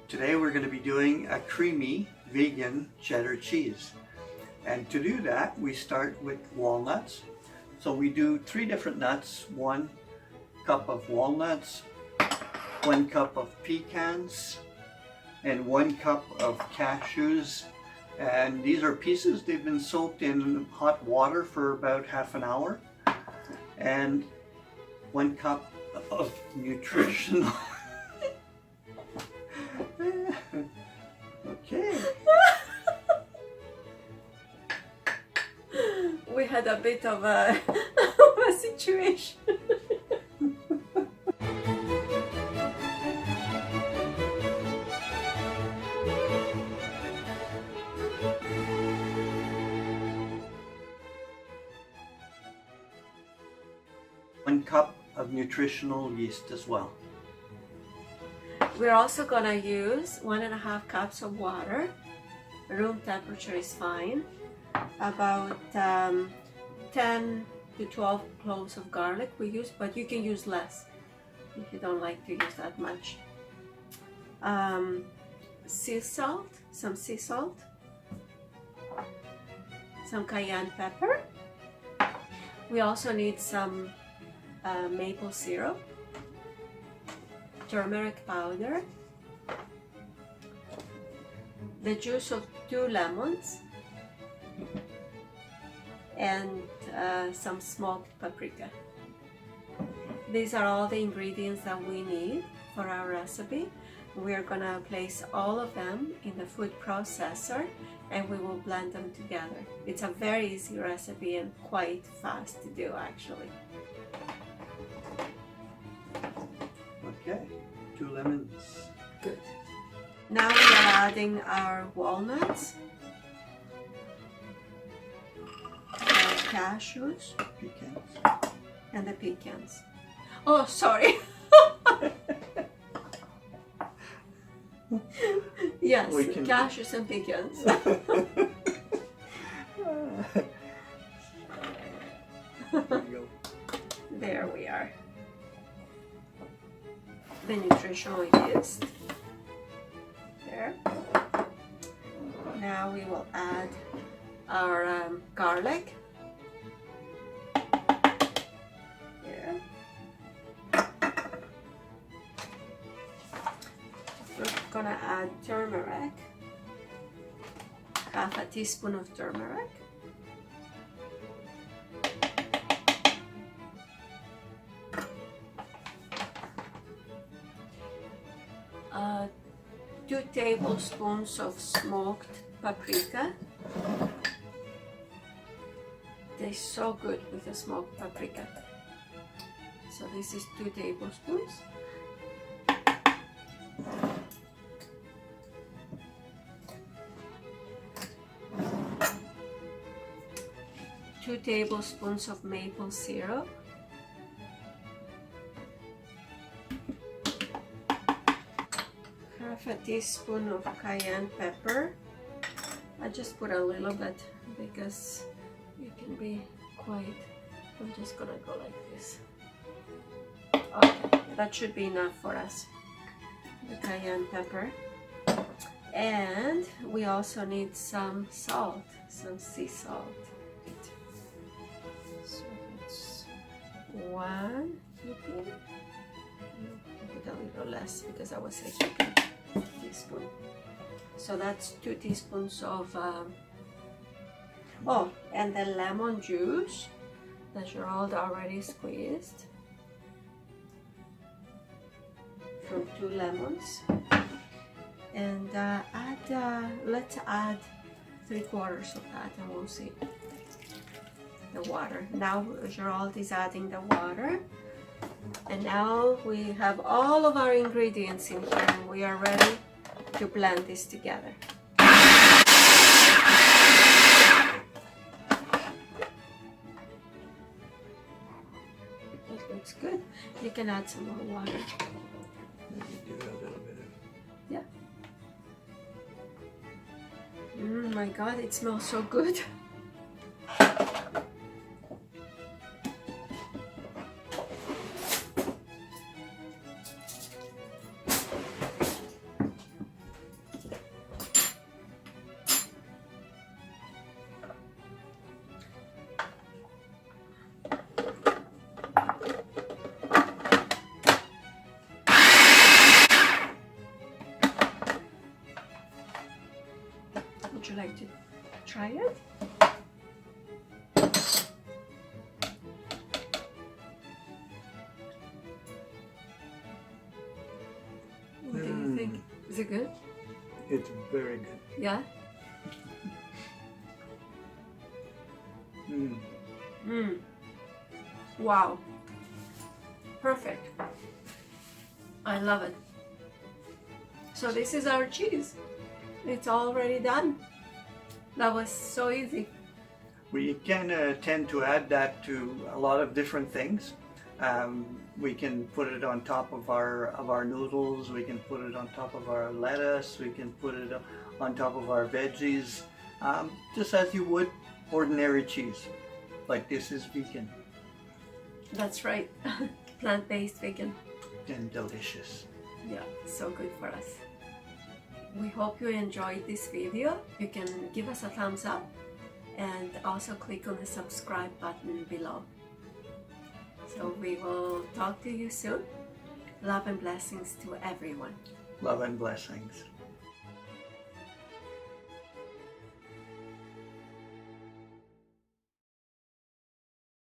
Today we're going to be doing a creamy vegan cheddar cheese. And to do that, we start with walnuts. So we do 3 different nuts, 1 cup of walnuts, 1 cup of pecans, and 1 cup of cashews. And these are pieces, they've been soaked in hot water for about half an hour. And 1 cup of nutritional. Okay. We had a bit of a, a situation. One cup of nutritional yeast as well. We're also gonna use 1.5 cups of water. Room temperature is fine. About 10 to 12 cloves of garlic we use, but you can use less if you don't like to use that much. Sea salt, some sea salt, some cayenne pepper. We also need some maple syrup, turmeric powder, the juice of 2 lemons, and some smoked paprika. These are all the ingredients that we need for our recipe. We're gonna place all of them in the food processor and we will blend them together. It's a very easy recipe and quite fast to do actually. Okay, 2 lemons. Good. Now we are adding our walnuts, our cashews, Pecans. and the pecans. Oh, sorry. Yes, cashews and pecans. There we are. The nutritional yeast. There. Now we will add our garlic. There. We're gonna add turmeric. 1/2 teaspoon of turmeric. Uh, 2 tablespoons of smoked paprika. They're so good with the smoked paprika. So this is 2 tablespoons. Two tablespoons of maple syrup. 1/2 teaspoon of cayenne pepper. I just put a little bit because you can be quite. I'm just gonna go like this. Okay, that should be enough for us. The cayenne pepper. And we also need some salt, some sea salt. So it's 1 teaspoon. Put a little less because I was saying teaspoon. So that's 2 teaspoons of oh, and the lemon juice that Gérald already squeezed from 2 lemons. And let's add 3/4 of that and we'll see the water. Now Gérald is adding the water. And now we have all of our ingredients in here and we are ready to blend this together. It looks good. You can add some more water. Yeah. My God, it smells so good. like to try it? What do you think? Is it good? It's very good. Yeah? Wow. Perfect. I love it. So this is our cheese. It's already done. That was so easy. We can tend to add that to a lot of different things. We can put it on top of our noodles. We can put it on top of our lettuce. We can put it on top of our veggies, just as you would ordinary cheese. Like this is vegan. That's right. Plant-based vegan. And delicious. Yeah, so good for us. We hope you enjoyed this video. You can give us a thumbs up and also click on the subscribe button below. So we will talk to you soon. Love and blessings to everyone. Love and blessings.